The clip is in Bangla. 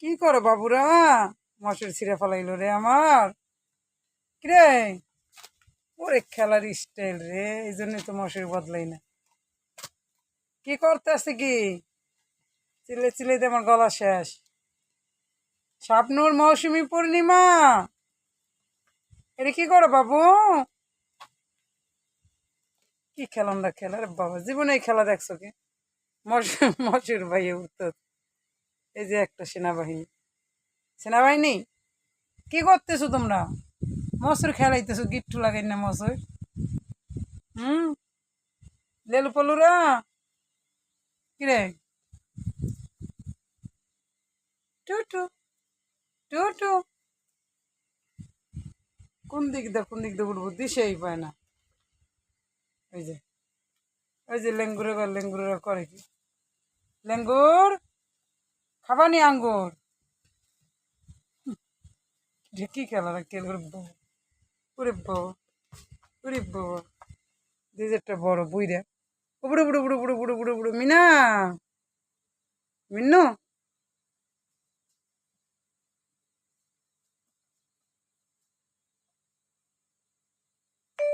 কি করো বাবুরা? মশুর ছিঁড়ে ফেলাইলো রে আমার। কিরে, ওরে খেলার স্টাইল রে, এই জন্যই তো মশুর বদলাই না। কি করতে আছে কি? চিলে চিলে আমার গলা শেষ। শাবনূর মৌসুমী পূর্ণিমা, এটা কি করো বাবু? কি খেলাম খেলা রে বাবা, জীবনে এই খেলা দেখছো কি? মশুর ভাইয়ে উঠত। এই যে একটা সেনাবাহিনী, সেনাবাহিনী কি করতেছো তোমরা? মসুর খেলাইতেছো, গিট্টু লাগাই না মসুর। হুম, লেলু পলুরা, কিরে টুটু টুটু, কোন দিক দিয়ে উঠবো দিশেই পায় না। ওই যে লেঙ্গুরে করে কি? লেঙ্গুর খাবানি আঙ্গুর, কি খেলা রে কেল করে বাবা। ওরে বাবা, ওরে বাবা, দিদি একটা বড় বুইরা। বুড়ো বুড়ো বুড়ো বুড়ো বুড়ো বুড়ো বুড়ো মিনা, মিন্নু।